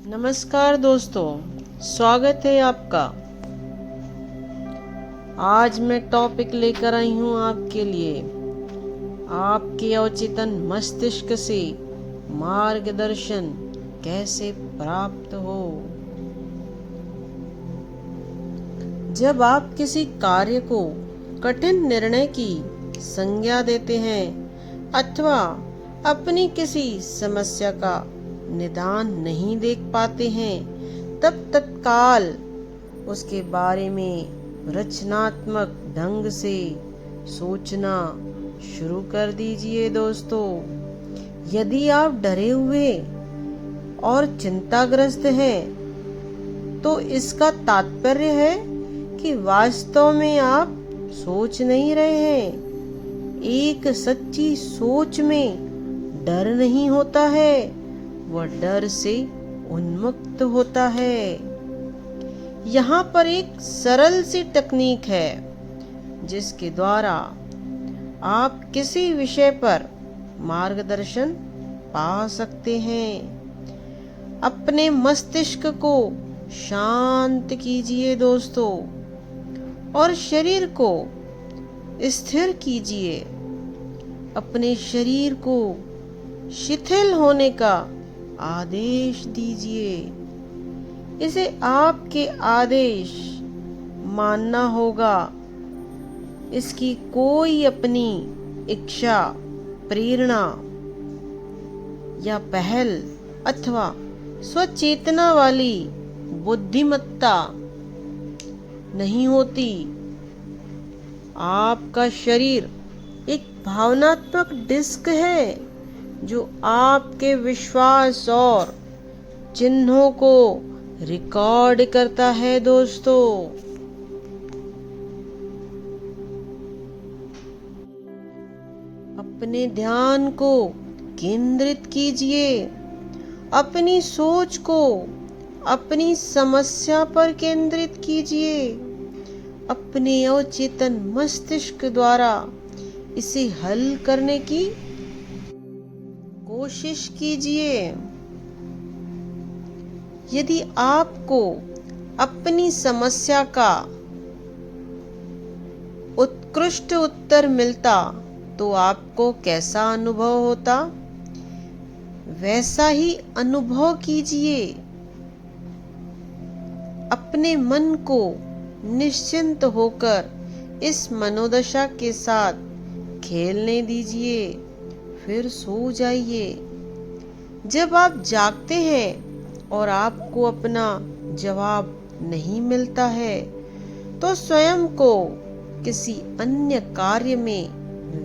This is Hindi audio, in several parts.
नमस्कार दोस्तों, स्वागत है आपका। आज मैं टॉपिक लेकर आई हूँ आपके लिए। आपके अवचेतन मस्तिष्क से मार्गदर्शन कैसे प्राप्त हो। जब आप किसी कार्य को कठिन निर्णय की संज्ञा देते हैं अथवा अपनी किसी समस्या का निदान नहीं देख पाते हैं, तब तत्काल उसके बारे में रचनात्मक ढंग से सोचना शुरू कर दीजिए। दोस्तों, यदि आप डरे हुए और चिंताग्रस्त हैं, तो इसका तात्पर्य है कि वास्तव में आप सोच नहीं रहे हैं। एक सच्ची सोच में डर नहीं होता है, वह डर से उन्मुक्त होता है। यहाँ पर एक सरल सी तकनीक है जिसके द्वारा आप किसी विषय पर मार्गदर्शन पा सकते हैं। अपने मस्तिष्क को शांत कीजिए दोस्तों, और शरीर को स्थिर कीजिए। अपने शरीर को शिथिल होने का आदेश दीजिए। इसे आपके आदेश मानना होगा। इसकी कोई अपनी इच्छा, प्रेरणा या पहल अथवा स्वचेतना वाली बुद्धिमत्ता नहीं होती। आपका शरीर एक भावनात्मक डिस्क है जो आपके विश्वास और चिन्हों को रिकॉर्ड करता है। दोस्तों, अपने ध्यान को केंद्रित कीजिए। अपनी सोच को अपनी समस्या पर केंद्रित कीजिए। अपने अवचेतन मस्तिष्क द्वारा इसे हल करने की कोशिश कीजिए। यदि आपको अपनी समस्या का उत्कृष्ट उत्तर मिलता तो आपको कैसा अनुभव होता, वैसा ही अनुभव कीजिए। अपने मन को निश्चिंत होकर इस मनोदशा के साथ खेलने दीजिए, फिर सो जाइए। जब आप जागते हैं और आपको अपना जवाब नहीं मिलता है, तो स्वयं को किसी अन्य कार्य में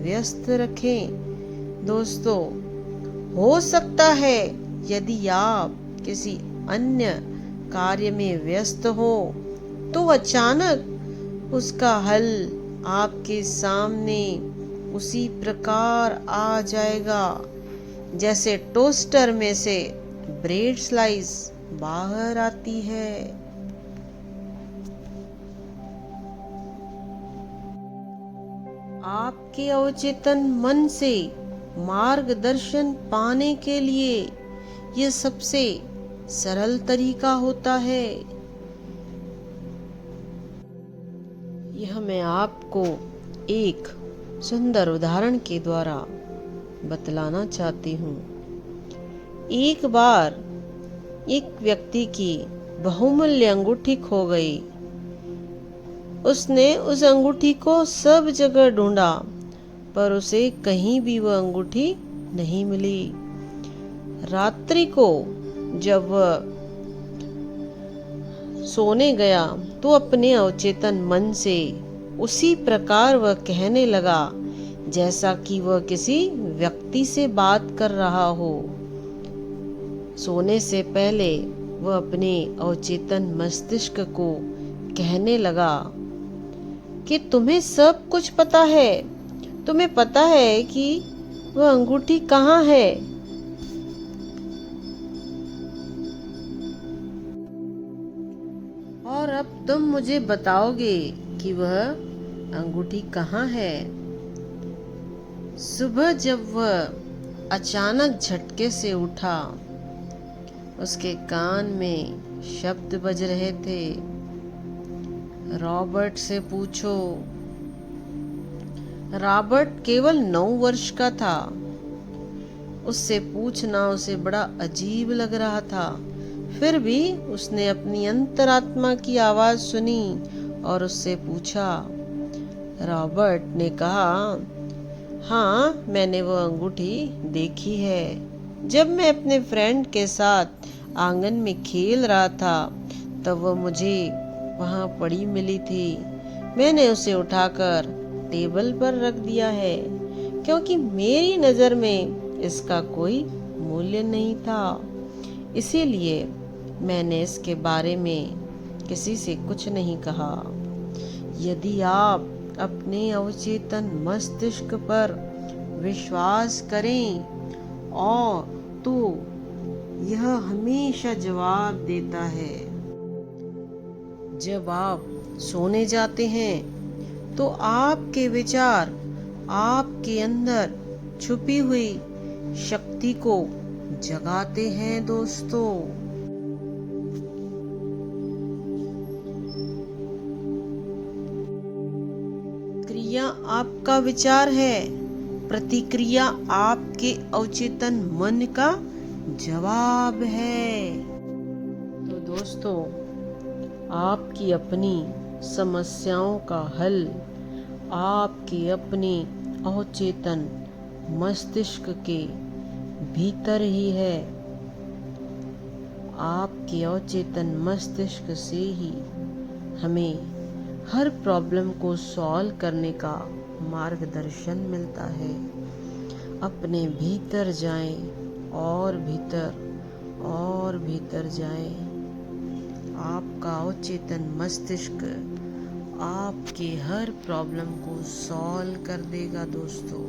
व्यस्त रखें। दोस्तों, हो सकता है यदि आप किसी अन्य कार्य में व्यस्त हो तो अचानक उसका हल आपके सामने उसी प्रकार आ जाएगा जैसे टोस्टर में से ब्रेड स्लाइस बाहर आती है। आपके अवचेतन मन से मार्गदर्शन पाने के लिए यह सबसे सरल तरीका होता है। यह मैं आपको एक सुंदर उदाहरण के द्वारा बतलाना चाहती हूँ। एक बार एक व्यक्ति की बहुमूल्य अंगूठी खो गई। उसने उस अंगूठी को सब जगह ढूंढा, पर उसे कहीं भी वह अंगूठी नहीं मिली। रात्रि को जब वह सोने गया तो अपने अवचेतन मन से उसी प्रकार वह कहने लगा जैसा कि वह किसी व्यक्ति से बात कर रहा हो। सोने से पहले वह अपने अवचेतन मस्तिष्क को कहने लगा कि तुम्हें सब कुछ पता है, तुम्हें पता है कि वह अंगूठी कहाँ है। और अब तुम मुझे बताओगे कि वह अंगूठी कहाँ है। सुबह जब वह अचानक झटके से उठा उसके कान में शब्द बज रहे थे, रॉबर्ट से पूछो। रॉबर्ट केवल 9 वर्ष का था। उससे पूछना उसे बड़ा अजीब लग रहा था। फिर भी उसने अपनी अंतरात्मा की आवाज सुनी और उससे पूछा। रॉबर्ट ने कहा, हाँ, मैंने वो अंगूठी देखी है। जब मैं अपने फ्रेंड के साथ आंगन में खेल रहा था तब वो मुझे वहाँ पड़ी मिली थी। मैंने उसे उठाकर टेबल पर रख दिया है क्योंकि मेरी नज़र में इसका कोई मूल्य नहीं था। इसीलिए मैंने इसके बारे में किसी से कुछ नहीं कहा। यदि आप अपने अवचेतन मस्तिष्क पर विश्वास करें और तो यह हमेशा जवाब देता है। जब आप सोने जाते हैं तो आपके विचार आपके अंदर छुपी हुई शक्ति को जगाते हैं दोस्तों। क्रिया आपका विचार है, प्रतिक्रिया आपके अवचेतन मन का जवाब है। तो दोस्तों, आपकी अपनी समस्याओं का हल आपके अपने अवचेतन मस्तिष्क के भीतर ही है। आपके अवचेतन मस्तिष्क से ही हमें हर प्रॉब्लम को सॉल्व करने का मार्गदर्शन मिलता है। अपने भीतर जाएं और भीतर जाएं। आपका अवचेतन मस्तिष्क आपके हर प्रॉब्लम को सॉल्व कर देगा दोस्तों।